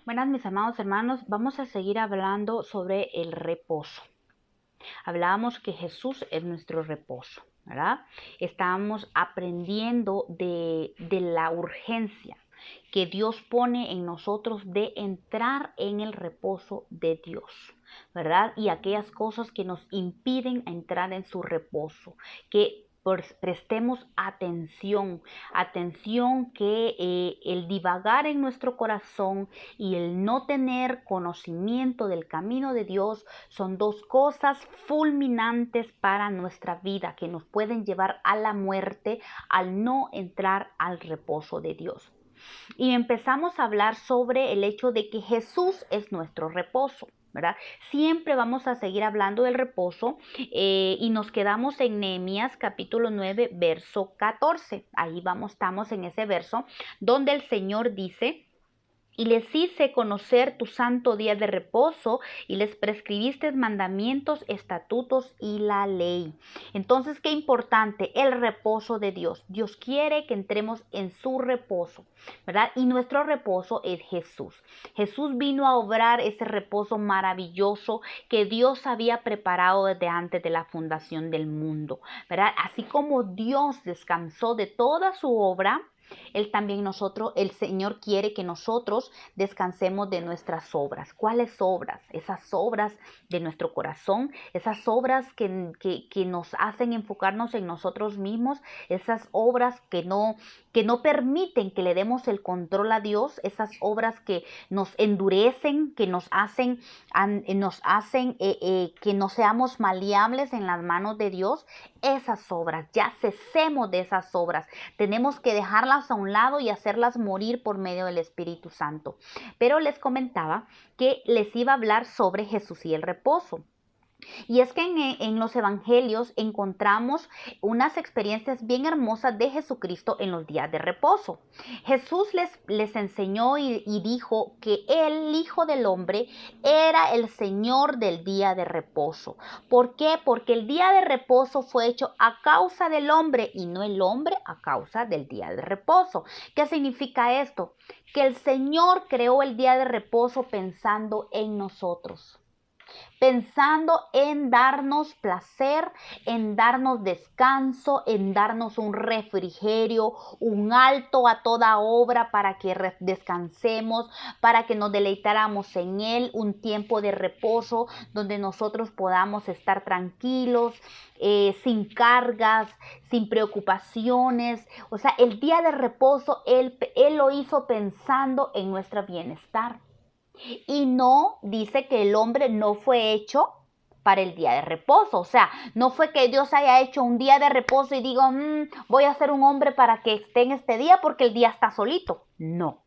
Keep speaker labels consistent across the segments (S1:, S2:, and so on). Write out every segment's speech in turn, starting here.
S1: Buenas, mis amados hermanos, vamos a seguir hablando sobre el reposo. Hablábamos que Jesús es nuestro reposo, ¿verdad? Estábamos aprendiendo de la urgencia que Dios pone en nosotros de entrar en el reposo de Dios, ¿verdad? Y aquellas cosas que nos impiden entrar en su reposo, que prestemos atención que el divagar en nuestro corazón y el no tener conocimiento del camino de Dios son dos cosas fulminantes para nuestra vida que nos pueden llevar a la muerte al no entrar al reposo de Dios. Y empezamos a hablar sobre el hecho de que Jesús es nuestro reposo, ¿verdad? Siempre vamos a seguir hablando del reposo y nos quedamos en Nehemías capítulo 9, verso 14. Ahí estamos en ese verso donde el Señor dice: y les hice conocer tu santo día de reposo y les prescribiste mandamientos, estatutos y la ley. Entonces, qué importante, el reposo de Dios. Dios quiere que entremos en su reposo, ¿verdad? Y nuestro reposo es Jesús. Jesús vino a obrar ese reposo maravilloso que Dios había preparado desde antes de la fundación del mundo, ¿verdad? Así como Dios descansó de toda su obra, el Señor quiere que nosotros descansemos de nuestras obras. ¿Cuáles obras? Esas obras de nuestro corazón, esas obras que nos hacen enfocarnos en nosotros mismos, esas obras que no permiten que le demos el control a Dios, esas obras que nos endurecen, que nos hacen que no seamos maleables en las manos de Dios. Esas obras, ya cesemos de esas obras. Tenemos que dejarlas a un lado y hacerlas morir por medio del Espíritu Santo. Pero les comentaba que les iba a hablar sobre Jesús y el reposo. Y es que en los evangelios encontramos unas experiencias bien hermosas de Jesucristo en los días de reposo. Jesús les enseñó y dijo que el Hijo del Hombre era el Señor del día de reposo. ¿Por qué? Porque el día de reposo fue hecho a causa del hombre y no el hombre a causa del día de reposo. ¿Qué significa esto? Que el Señor creó el día de reposo pensando en nosotros, pensando en darnos placer, en darnos descanso, en darnos un refrigerio, un alto a toda obra para que descansemos, para que nos deleitáramos en Él, un tiempo de reposo donde nosotros podamos estar tranquilos, sin cargas, sin preocupaciones. O sea, el día de reposo Él lo hizo pensando en nuestro bienestar. Y no dice que el hombre no fue hecho para el día de reposo. O sea, no fue que Dios haya hecho un día de reposo y digo, voy a ser un hombre para que esté en este día porque el día está solito. No.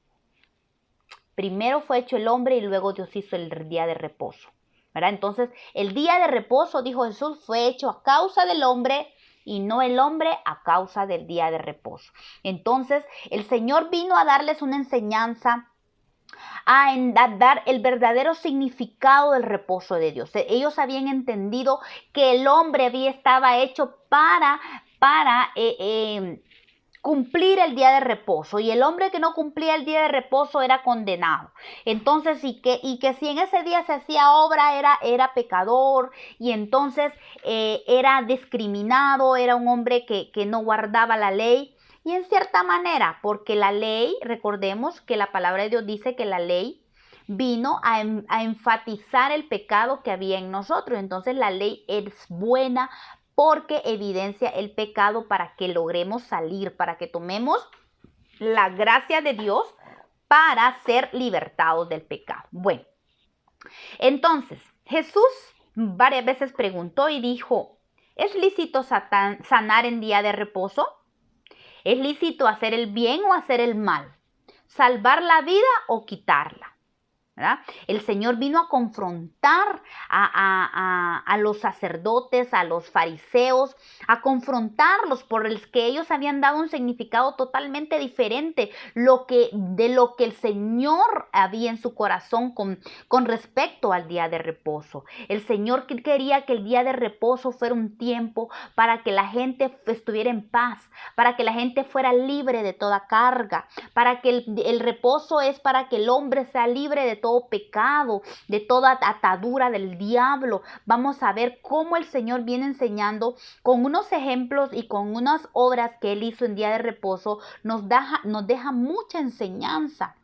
S1: Primero fue hecho el hombre y luego Dios hizo el día de reposo, ¿verdad? Entonces, el día de reposo, dijo Jesús, fue hecho a causa del hombre y no el hombre a causa del día de reposo. Entonces, el Señor vino a darles una enseñanza, a dar el verdadero significado del reposo de Dios. Ellos habían entendido que el hombre estaba hecho para cumplir el día de reposo, y el hombre que no cumplía el día de reposo era condenado. Entonces, y que si en ese día se hacía obra era pecador, y entonces era discriminado, era un hombre que no guardaba la ley. Y en cierta manera, porque la ley, recordemos que la palabra de Dios dice que la ley vino a enfatizar el pecado que había en nosotros. Entonces la ley es buena porque evidencia el pecado para que logremos salir, para que tomemos la gracia de Dios para ser libertados del pecado. Bueno, entonces Jesús varias veces preguntó y dijo: ¿es lícito sanar en día de reposo? ¿Es lícito hacer el bien o hacer el mal? ¿Salvar la vida o quitarla? ¿verdad? El Señor vino a confrontar a los sacerdotes, a los fariseos, a confrontarlos por el que ellos habían dado un significado totalmente diferente de lo que el Señor había en su corazón con respecto al día de reposo. El Señor quería que el día de reposo fuera un tiempo para que la gente estuviera en paz, para que la gente fuera libre de toda carga, para que el reposo es para que el hombre sea libre de todo pecado, de toda atadura del diablo. Vamos a ver cómo el Señor viene enseñando con unos ejemplos y con unas obras que Él hizo en día de reposo, nos deja mucha enseñanza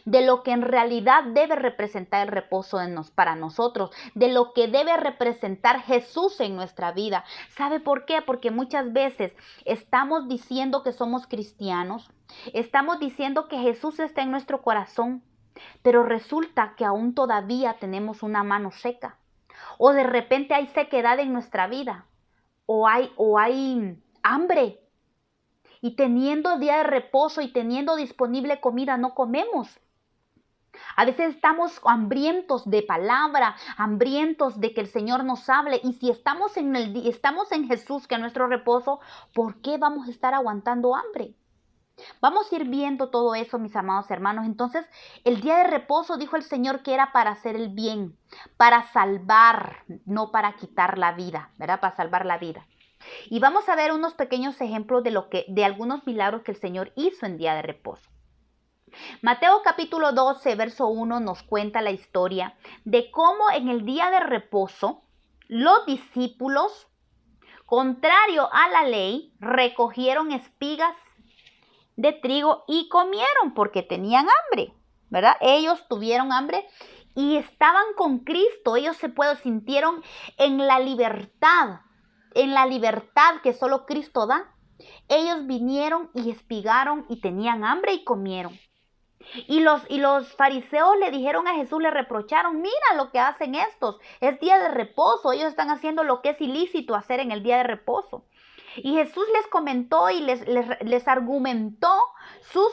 S1: de lo que en realidad debe representar el reposo para nosotros, de lo que debe representar Jesús en nuestra vida. ¿Sabe por qué? Porque muchas veces estamos diciendo que somos cristianos, estamos diciendo que Jesús está en nuestro corazón, pero resulta que aún todavía tenemos una mano seca, o de repente hay sequedad en nuestra vida, o hay hambre, y teniendo día de reposo y teniendo disponible comida no comemos. A veces estamos hambrientos de palabra, hambrientos de que el Señor nos hable, y si estamos en Jesús, que es nuestro reposo, ¿por qué vamos a estar aguantando hambre? Vamos a ir viendo todo eso, mis amados hermanos. Entonces, el día de reposo, dijo el Señor, que era para hacer el bien, para salvar, no para quitar la vida, ¿verdad? Para salvar la vida. Y vamos a ver unos pequeños ejemplos de algunos milagros que el Señor hizo en día de reposo. Mateo capítulo 12, verso 1 nos cuenta la historia de cómo en el día de reposo los discípulos, contrario a la ley, recogieron espigas de trigo y comieron porque tenían hambre, ¿verdad? Ellos tuvieron hambre y estaban con Cristo. Ellos sintieron en la libertad que solo Cristo da. Ellos vinieron y espigaron y tenían hambre y comieron. Y los fariseos le dijeron a Jesús, le reprocharon: mira lo que hacen estos, es día de reposo, ellos están haciendo lo que es ilícito hacer en el día de reposo. Y Jesús les comentó y les argumentó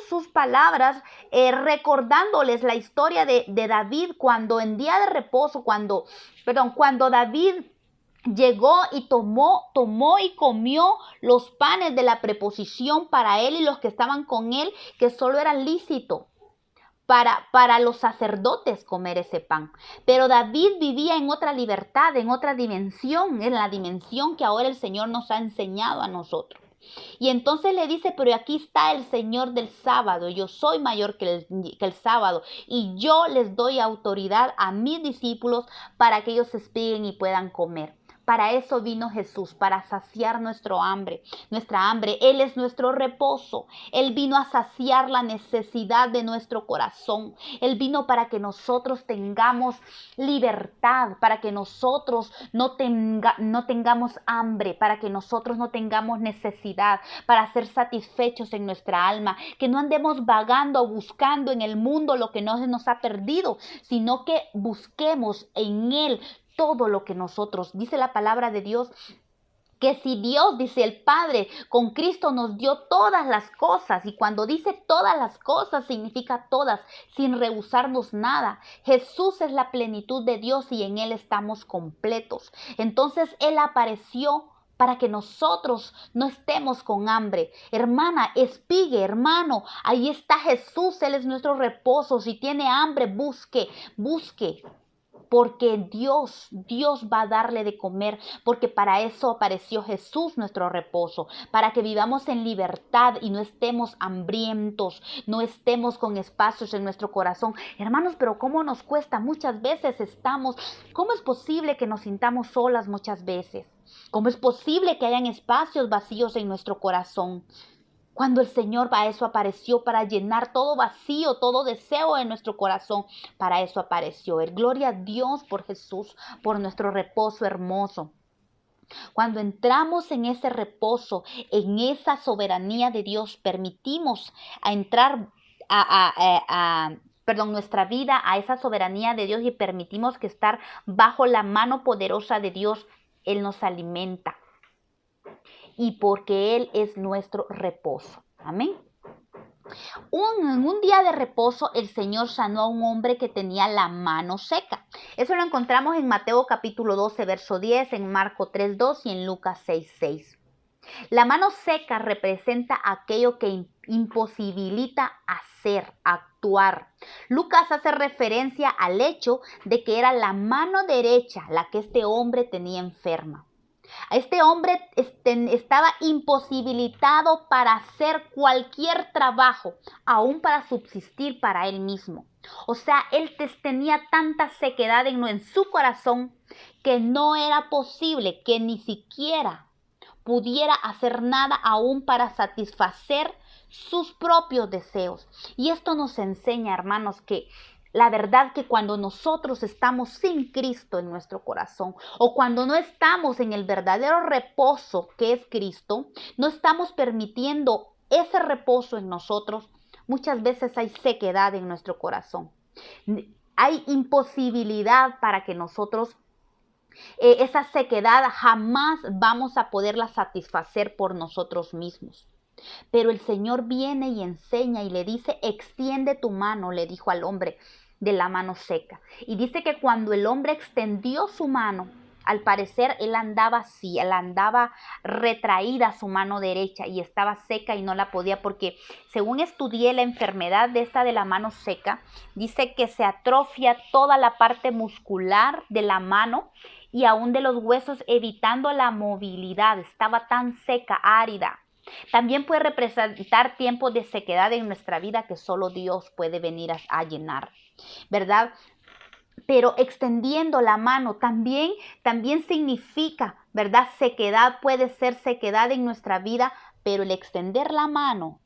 S1: sus palabras, recordándoles la historia de David, cuando en día de reposo, cuando David llegó y tomó y comió los panes de la preposición para él y los que estaban con él, que solo era lícito para los sacerdotes comer ese pan. Pero David vivía en otra libertad, en otra dimensión, en la dimensión que ahora el Señor nos ha enseñado a nosotros. Y entonces le dice: pero aquí está el Señor del sábado, yo soy mayor que el sábado, y yo les doy autoridad a mis discípulos para que ellos espiguen y puedan comer. Para eso vino Jesús, para saciar nuestra hambre. Él es nuestro reposo. Él vino a saciar la necesidad de nuestro corazón. Él vino para que nosotros tengamos libertad, para que nosotros no tengamos hambre, para que nosotros no tengamos necesidad, para ser satisfechos en nuestra alma, que no andemos vagando o buscando en el mundo lo que no se nos ha perdido, sino que busquemos en Él todo lo que nosotros, dice la palabra de Dios, que si Dios, dice el Padre, con Cristo nos dio todas las cosas, y cuando dice todas las cosas significa todas, sin rehusarnos nada. Jesús es la plenitud de Dios y en Él estamos completos. Entonces Él apareció para que nosotros no estemos con hambre. Hermana, espigue, hermano, ahí está Jesús, Él es nuestro reposo. Si tiene hambre, busque, porque Dios va a darle de comer, porque para eso apareció Jesús, nuestro reposo, para que vivamos en libertad y no estemos hambrientos, no estemos con espacios en nuestro corazón. Hermanos, pero ¿cómo nos cuesta? Muchas veces ¿cómo es posible que nos sintamos solas muchas veces? ¿Cómo es posible que hayan espacios vacíos en nuestro corazón? Cuando el Señor para eso apareció, para llenar todo vacío, todo deseo en nuestro corazón, para eso apareció Él. Gloria a Dios por Jesús, por nuestro reposo hermoso. Cuando entramos en ese reposo, en esa soberanía de Dios, permitimos nuestra vida a esa soberanía de Dios y permitimos que estar bajo la mano poderosa de Dios, Él nos alimenta. Y porque Él es nuestro reposo. Amén. En un día de reposo, el Señor sanó a un hombre que tenía la mano seca. Eso lo encontramos en Mateo capítulo 12, verso 10, en Marco 3:2 y en Lucas 6:6. La mano seca representa aquello que imposibilita hacer, actuar. Lucas hace referencia al hecho de que era la mano derecha la que este hombre tenía enferma. Este hombre estaba imposibilitado para hacer cualquier trabajo, aún para subsistir para él mismo. O sea, él tenía tanta sequedad en su corazón que no era posible que ni siquiera pudiera hacer nada aún para satisfacer sus propios deseos. Y esto nos enseña, hermanos, que la verdad que cuando nosotros estamos sin Cristo en nuestro corazón o cuando no estamos en el verdadero reposo que es Cristo, no estamos permitiendo ese reposo en nosotros, muchas veces hay sequedad en nuestro corazón. Hay imposibilidad para que nosotros esa sequedad jamás vamos a poderla satisfacer por nosotros mismos. Pero el Señor viene y enseña y le dice, extiende tu mano, le dijo al hombre de la mano seca. Y dice que cuando el hombre extendió su mano, al parecer él andaba así, él andaba retraída su mano derecha y estaba seca y no la podía porque según estudié la enfermedad de esta de la mano seca, dice que se atrofia toda la parte muscular de la mano y aún de los huesos evitando la movilidad, estaba tan seca, árida. También puede representar tiempos de sequedad en nuestra vida que solo Dios puede venir a llenar, ¿verdad? Pero extendiendo la mano también significa, ¿verdad? Sequedad puede ser sequedad en nuestra vida, pero el extender la mano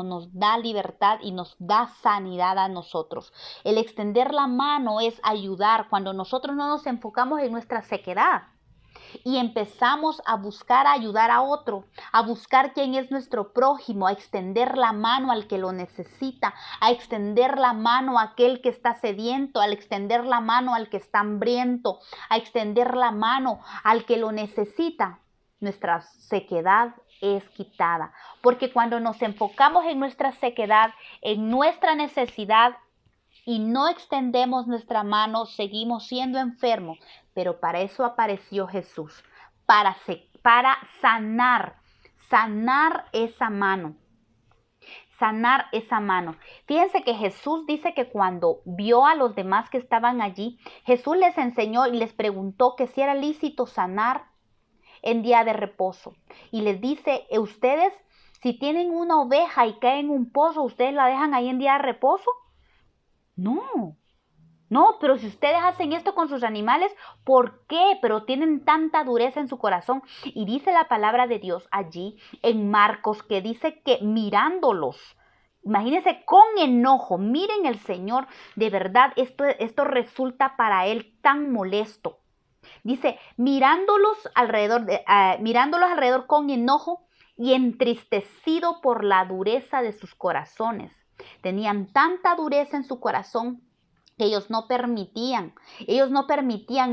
S1: nos da libertad y nos da sanidad a nosotros. El extender la mano es ayudar cuando nosotros no nos enfocamos en nuestra sequedad y empezamos a buscar ayudar a otro, a buscar quién es nuestro prójimo, a extender la mano al que lo necesita, a extender la mano a aquel que está sediento, a extender la mano al que está hambriento, a extender la mano al que lo necesita. Nuestra sequedad es quitada, porque cuando nos enfocamos en nuestra sequedad, en nuestra necesidad, y no extendemos nuestra mano, seguimos siendo enfermos. Pero para eso apareció Jesús, para sanar esa mano. Sanar esa mano. Fíjense que Jesús dice que cuando vio a los demás que estaban allí, Jesús les enseñó y les preguntó que si era lícito sanar en día de reposo. Y les dice, ustedes, si tienen una oveja y cae en un pozo, ¿ustedes la dejan ahí en día de reposo? No, pero si ustedes hacen esto con sus animales, ¿por qué? Pero tienen tanta dureza en su corazón. Y dice la palabra de Dios allí en Marcos que dice que mirándolos, imagínense con enojo, miren el Señor, de verdad esto resulta para él tan molesto. Dice, mirándolos alrededor con enojo y entristecido por la dureza de sus corazones. Tenían tanta dureza en su corazón que ellos no permitían,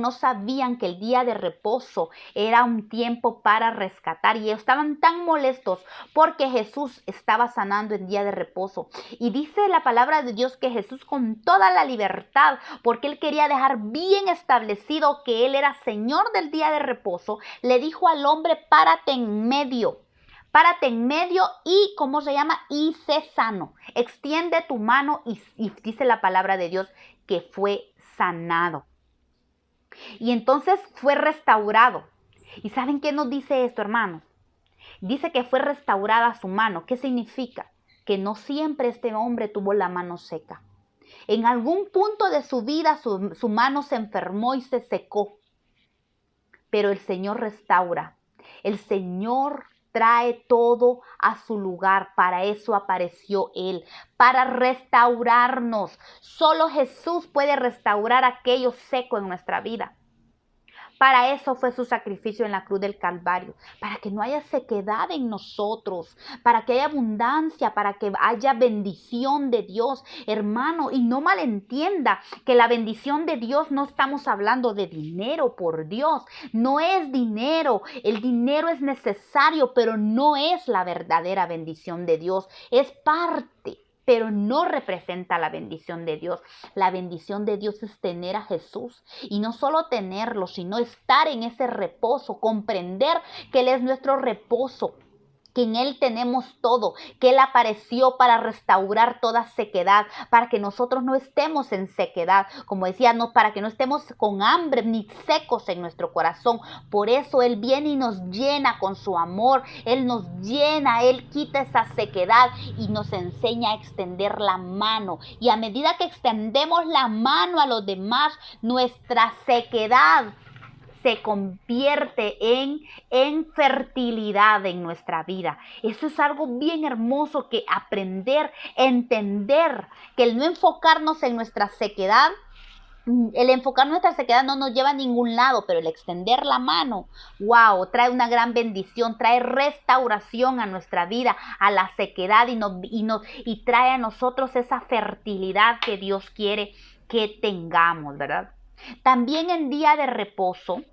S1: no sabían que el día de reposo era un tiempo para rescatar y ellos estaban tan molestos porque Jesús estaba sanando en día de reposo. Y dice la palabra de Dios que Jesús con toda la libertad, porque él quería dejar bien establecido que él era Señor del día de reposo, le dijo al hombre, párate en medio y, ¿cómo se llama? Y sé sano. Extiende tu mano y dice la palabra de Dios que fue sanado. Y entonces fue restaurado. ¿Y saben qué nos dice esto, hermanos? Dice que fue restaurada su mano. ¿Qué significa? Que no siempre este hombre tuvo la mano seca. En algún punto de su vida su mano se enfermó y se secó. Pero el Señor restaura. El Señor trae todo a su lugar. Para eso apareció Él, para restaurarnos. Solo Jesús puede restaurar aquello seco en nuestra vida. Para eso fue su sacrificio en la cruz del Calvario, para que no haya sequedad en nosotros, para que haya abundancia, para que haya bendición de Dios, hermano. Y no malentienda que la bendición de Dios no estamos hablando de dinero, por Dios. No es dinero. El dinero es necesario, pero no es la verdadera bendición de Dios. Es parte, pero no representa la bendición de Dios. La bendición de Dios es tener a Jesús, y no solo tenerlo, sino estar en ese reposo, comprender que Él es nuestro reposo, que en Él tenemos todo, que Él apareció para restaurar toda sequedad, para que nosotros no estemos en sequedad, como decía, no, para que no estemos con hambre ni secos en nuestro corazón. Por eso Él viene y nos llena con su amor, Él nos llena, Él quita esa sequedad y nos enseña a extender la mano. Y a medida que extendemos la mano a los demás, nuestra sequedad se convierte en fertilidad en nuestra vida. Eso es algo bien hermoso, que aprender, entender que el no enfocarnos en nuestra sequedad, el enfocar nuestra sequedad no nos lleva a ningún lado, pero el extender la mano, wow, trae una gran bendición, trae restauración a nuestra vida, a la sequedad, y trae a nosotros esa fertilidad que Dios quiere que tengamos, ¿verdad? También en día de reposo,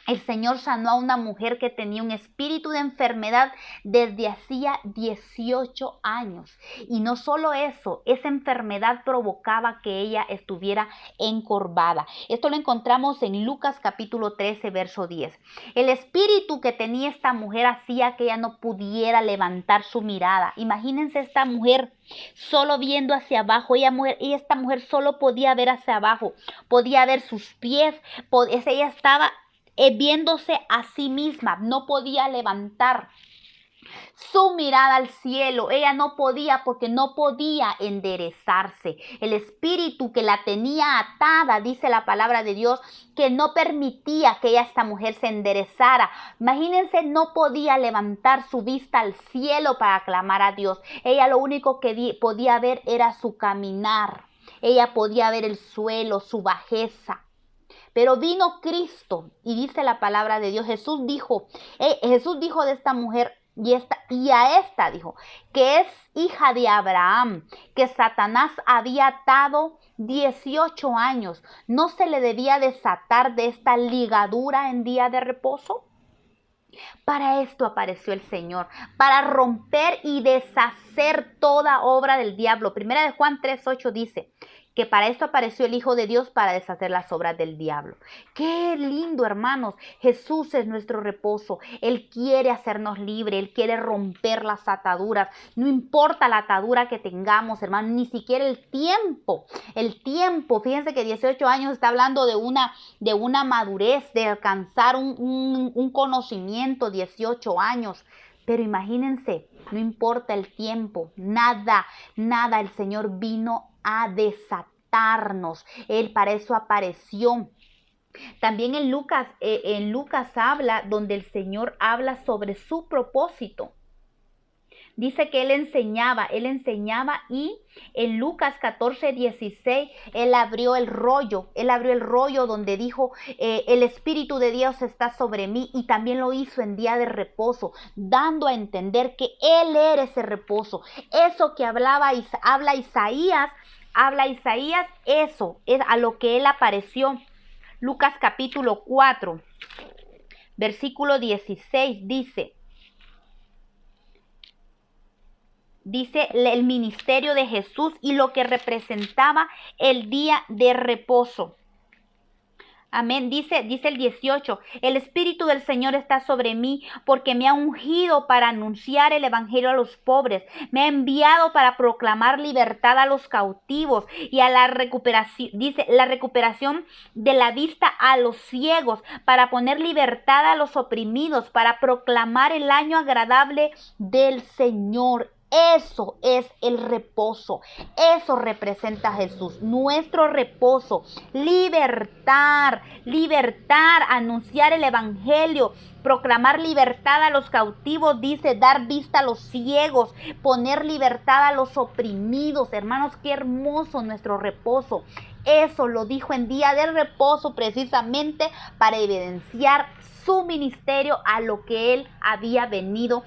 S1: el Señor sanó a una mujer que tenía un espíritu de enfermedad desde hacía 18 años. Y no solo eso, esa enfermedad provocaba que ella estuviera encorvada. Esto lo encontramos en Lucas capítulo 13, verso 10. El espíritu que tenía esta mujer hacía que ella no pudiera levantar su mirada. Imagínense esta mujer solo viendo hacia abajo. Esta mujer solo podía ver hacia abajo, podía ver sus pies, ella estaba viéndose a sí misma, no podía levantar su mirada al cielo. Ella no podía, porque no podía enderezarse. El espíritu que la tenía atada, dice la palabra de Dios, que no permitía que esta mujer se enderezara. Imagínense, no podía levantar su vista al cielo para clamar a Dios. Ella lo único que podía ver era su caminar. Ella podía ver el suelo, su bajeza. Pero vino Cristo, y dice la palabra de Dios, Jesús dijo de esta mujer, y a esta dijo, que es hija de Abraham, que Satanás había atado 18 años. ¿No se le debía desatar de esta ligadura en día de reposo? Para esto apareció el Señor, para romper y deshacer toda obra del diablo. Primera de Juan 3:8 dice que para esto apareció el Hijo de Dios, para deshacer las obras del diablo. Qué lindo, hermanos. Jesús es nuestro reposo. Él quiere hacernos libres. Él quiere romper las ataduras. No importa la atadura que tengamos, hermanos, ni siquiera el tiempo. El tiempo, fíjense que 18 años está hablando de una madurez, de alcanzar un conocimiento, 18 años. Pero imagínense, no importa el tiempo, nada, el Señor vino a desatarnos. Él para eso apareció. También en Lucas habla, donde el Señor habla sobre su propósito. Dice que Él enseñaba, y en Lucas 14:16 Él abrió el rollo donde dijo, el Espíritu de Dios está sobre mí, y también lo hizo en día de reposo, dando a entender que Él era ese reposo. Eso que habla Isaías, eso es a lo que Él apareció. Lucas capítulo 4, versículo 16 dice el ministerio de Jesús y lo que representaba el día de reposo. Amén. Dice el 18, el Espíritu del Señor está sobre mí, porque me ha ungido para anunciar el evangelio a los pobres. Me ha enviado para proclamar libertad a los cautivos y a la recuperación, la recuperación de la vista a los ciegos, para poner libertad a los oprimidos, para proclamar el año agradable del Señor. Eso es el reposo. Eso representa a Jesús, nuestro reposo. Libertar, libertar, anunciar el evangelio, proclamar libertad a los cautivos, dice, dar vista a los ciegos, poner libertad a los oprimidos. Hermanos, qué hermoso nuestro reposo. Eso lo dijo en día del reposo precisamente para evidenciar su ministerio, a lo que él había venido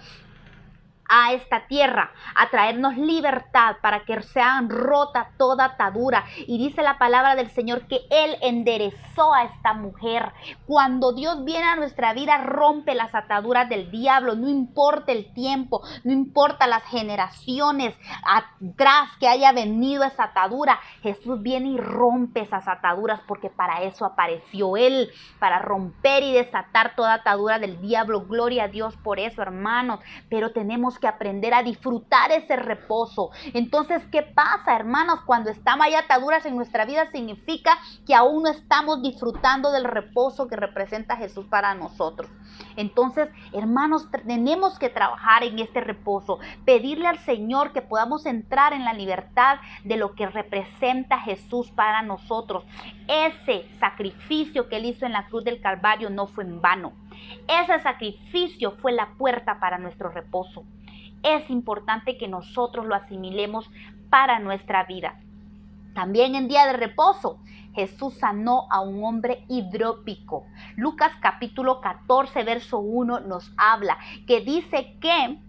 S1: a esta tierra, a traernos libertad para que sean rota toda atadura. Y dice la palabra del Señor que Él enderezó a esta mujer. Cuando Dios viene a nuestra vida, rompe las ataduras del diablo. No importa el tiempo, no importa las generaciones atrás que haya venido esa atadura. Jesús viene y rompe esas ataduras, porque para eso apareció Él, para romper y desatar toda atadura del diablo. Gloria a Dios por eso, hermanos. Pero tenemos que aprender a disfrutar ese reposo. Entonces, ¿qué pasa, hermanos? Cuando hay ataduras en nuestra vida, significa que aún no estamos disfrutando del reposo que representa Jesús para nosotros. Entonces, hermanos, tenemos que trabajar en este reposo, pedirle al Señor que podamos entrar en la libertad de lo que representa Jesús para nosotros. Ese sacrificio que Él hizo en la cruz del Calvario no fue en vano. Ese sacrificio fue la puerta para nuestro reposo. Es importante que nosotros lo asimilemos para nuestra vida. También en día de reposo, Jesús sanó a un hombre hidrópico. Lucas capítulo 14, verso 1 nos habla, que dice que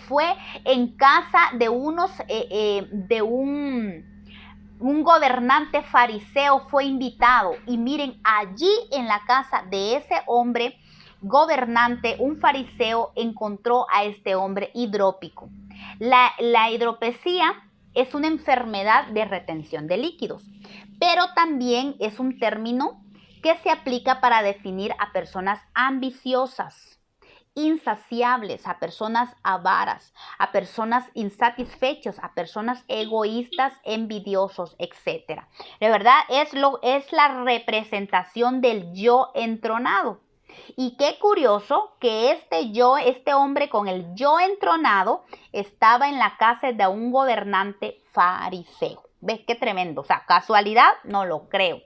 S1: fue en casa de un gobernante fariseo, fue invitado. Y miren, allí en la casa de ese hombre gobernante, un fariseo, encontró a este hombre hidrópico. La hidropesía es una enfermedad de retención de líquidos, pero también es un término que se aplica para definir a personas ambiciosas, insaciables, a personas avaras, a personas insatisfechas, a personas egoístas, envidiosos, etc. De verdad es la representación del yo entronado. Y qué curioso que este hombre con el yo entronado estaba en la casa de un gobernante fariseo. ¿Ves qué tremendo? O sea, ¿casualidad? No lo creo.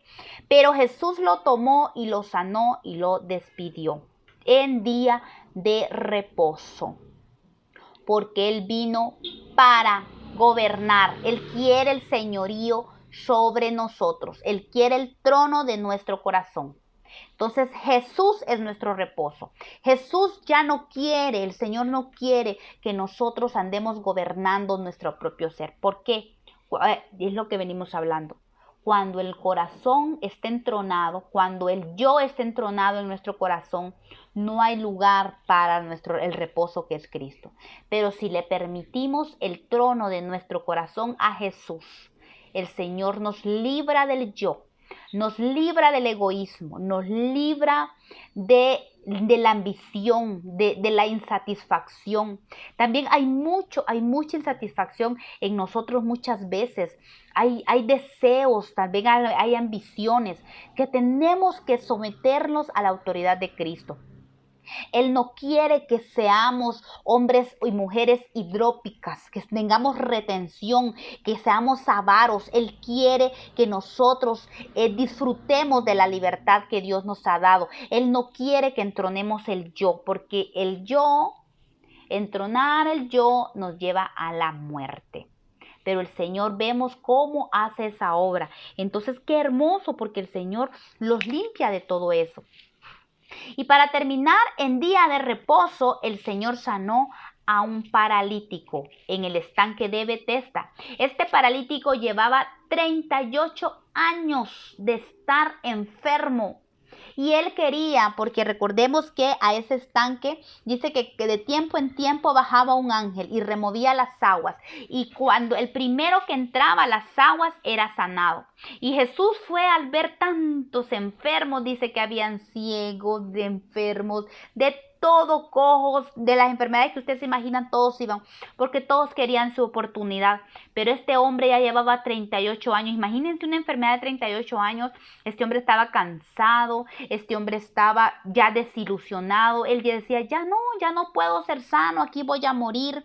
S1: Pero Jesús lo tomó y lo sanó y lo despidió en día de reposo, porque Él vino para gobernar. Él quiere el señorío sobre nosotros. Él quiere el trono de nuestro corazón. Entonces Jesús es nuestro reposo. Jesús ya no quiere, el Señor no quiere que nosotros andemos gobernando nuestro propio ser. ¿Por qué? Es lo que venimos hablando. Cuando el corazón está entronado, cuando el yo está entronado en nuestro corazón, no hay lugar para el reposo que es Cristo. Pero si le permitimos el trono de nuestro corazón a Jesús, el Señor nos libra del yo, nos libra del egoísmo, nos libra de la ambición, de la insatisfacción. También hay mucha insatisfacción en nosotros muchas veces. Hay deseos, también hay ambiciones que tenemos que someternos a la autoridad de Cristo. Él no quiere que seamos hombres y mujeres hidrópicas, que tengamos retención, que seamos avaros. Él quiere que nosotros disfrutemos de la libertad que Dios nos ha dado. Él no quiere que entronemos el yo, porque entronar el yo nos lleva a la muerte. Pero el Señor, vemos cómo hace esa obra. Entonces, qué hermoso, porque el Señor los limpia de todo eso. Y para terminar, en día de reposo, el Señor sanó a un paralítico en el estanque de Betesda. Este paralítico llevaba 38 años de estar enfermo. Y él quería, porque recordemos que a ese estanque dice que de tiempo en tiempo bajaba un ángel y removía las aguas. Y cuando el primero que entraba a las aguas era sanado. Y Jesús fue al ver tantos enfermos, dice que habían ciegos, de enfermos, de todo, cojos, de las enfermedades que ustedes se imaginan, todos iban, porque todos querían su oportunidad. Pero este hombre ya llevaba 38 años. Imagínense una enfermedad de 38 años. Este hombre estaba cansado, este hombre estaba ya desilusionado. Él ya decía, ya no puedo ser sano, aquí voy a morir.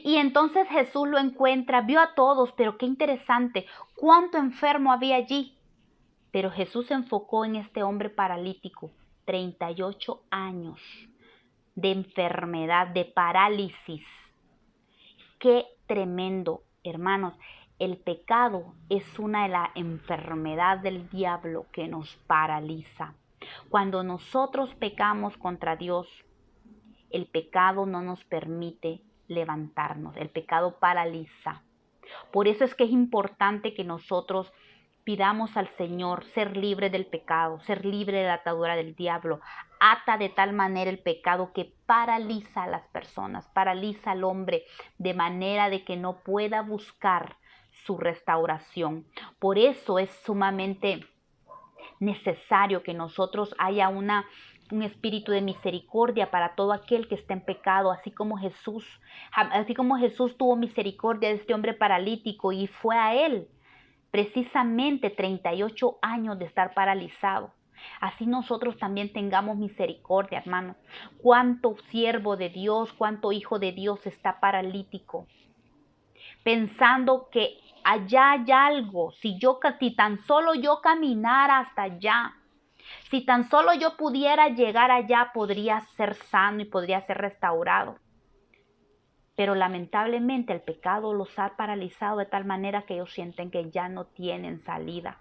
S1: Y entonces Jesús lo encuentra, vio a todos, pero qué interesante, cuánto enfermo había allí. Pero Jesús se enfocó en este hombre paralítico, 38 años de enfermedad, de parálisis. Qué tremendo, hermanos. El pecado es una de las enfermedades del diablo que nos paraliza. Cuando nosotros pecamos contra Dios, el pecado no nos permite levantarnos. El pecado paraliza. Por eso es que es importante que nosotros pidamos al Señor ser libre del pecado, ser libre de la atadura del diablo. Ata de tal manera el pecado que paraliza a las personas, paraliza al hombre de manera de que no pueda buscar su restauración. Por eso es sumamente necesario que nosotros haya un espíritu de misericordia para todo aquel que está en pecado, así como Jesús tuvo misericordia de este hombre paralítico y fue a él precisamente 38 años de estar paralizado. Así nosotros también tengamos misericordia, hermanos. Cuánto siervo de Dios, cuánto hijo de Dios está paralítico, pensando que allá hay algo, si tan solo yo caminara hasta allá, si tan solo yo pudiera llegar allá, podría ser sano y podría ser restaurado. Pero lamentablemente el pecado los ha paralizado de tal manera que ellos sienten que ya no tienen salida,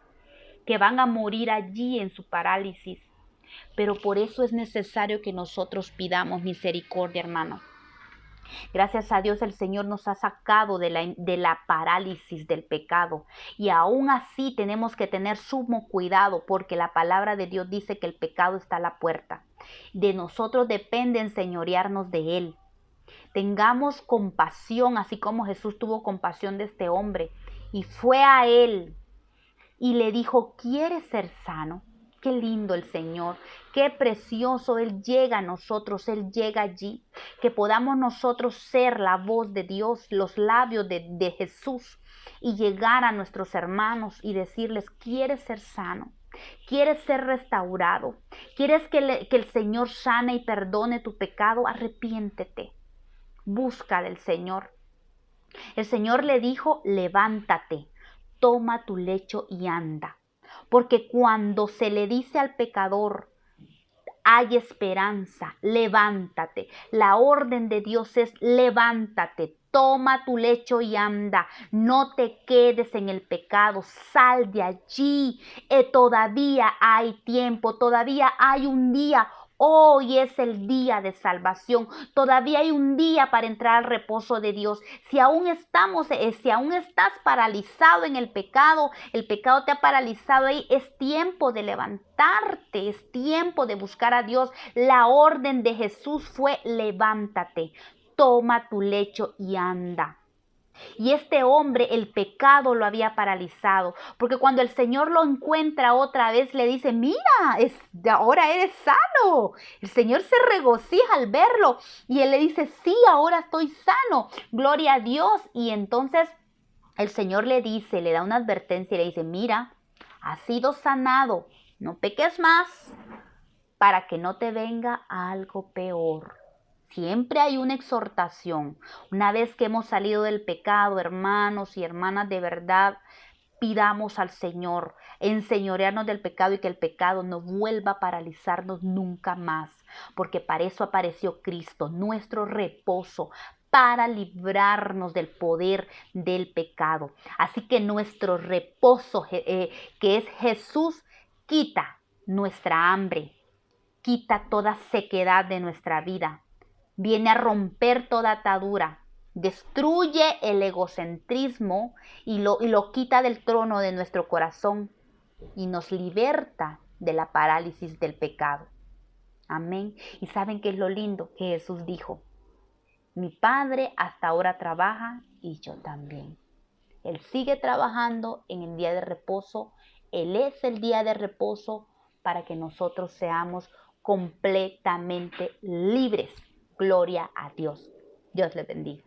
S1: que van a morir allí en su parálisis. Pero por eso es necesario que nosotros pidamos misericordia, hermanos. Gracias a Dios el Señor nos ha sacado de la parálisis del pecado. Y aún así tenemos que tener sumo cuidado porque la palabra de Dios dice que el pecado está a la puerta. De nosotros depende enseñorearnos de él. Tengamos compasión, así como Jesús tuvo compasión de este hombre. Y fue a él y le dijo, ¿quieres ser sano? Qué lindo el Señor, qué precioso. Él llega a nosotros, Él llega allí. Que podamos nosotros ser la voz de Dios, los labios de Jesús y llegar a nuestros hermanos y decirles, ¿quieres ser sano? ¿Quieres ser restaurado? ¿Quieres que el Señor sane y perdone tu pecado? Arrepiéntete. Busca del Señor. El Señor le dijo, levántate, toma tu lecho y anda. Porque cuando se le dice al pecador, hay esperanza, levántate. La orden de Dios es levántate, toma tu lecho y anda. No te quedes en el pecado, sal de allí. Todavía hay tiempo, todavía hay un día. Hoy es el día de salvación. Todavía hay un día para entrar al reposo de Dios. Si aún estás paralizado en el pecado te ha paralizado ahí, es tiempo de levantarte, es tiempo de buscar a Dios. La orden de Jesús fue levántate, toma tu lecho y anda. Y este hombre, el pecado lo había paralizado, porque cuando el Señor lo encuentra otra vez, le dice, mira, ahora eres sano. El Señor se regocija al verlo y él le dice, sí, ahora estoy sano, gloria a Dios. Y entonces el Señor le dice, le da una advertencia y le dice, mira, has sido sanado, no peques más para que no te venga algo peor. Siempre hay una exhortación. Una vez que hemos salido del pecado, hermanos y hermanas, de verdad, pidamos al Señor enseñorearnos del pecado y que el pecado no vuelva a paralizarnos nunca más. Porque para eso apareció Cristo, nuestro reposo, para librarnos del poder del pecado. Así que nuestro reposo, que es Jesús, quita nuestra hambre, quita toda sequedad de nuestra vida. Viene a romper toda atadura, destruye el egocentrismo y lo quita del trono de nuestro corazón y nos liberta de la parálisis del pecado. Amén. Y ¿saben qué es lo lindo? Que Jesús dijo, mi Padre hasta ahora trabaja y yo también. Él sigue trabajando en el día de reposo. Él es el día de reposo para que nosotros seamos completamente libres. Gloria a Dios. Dios les bendiga.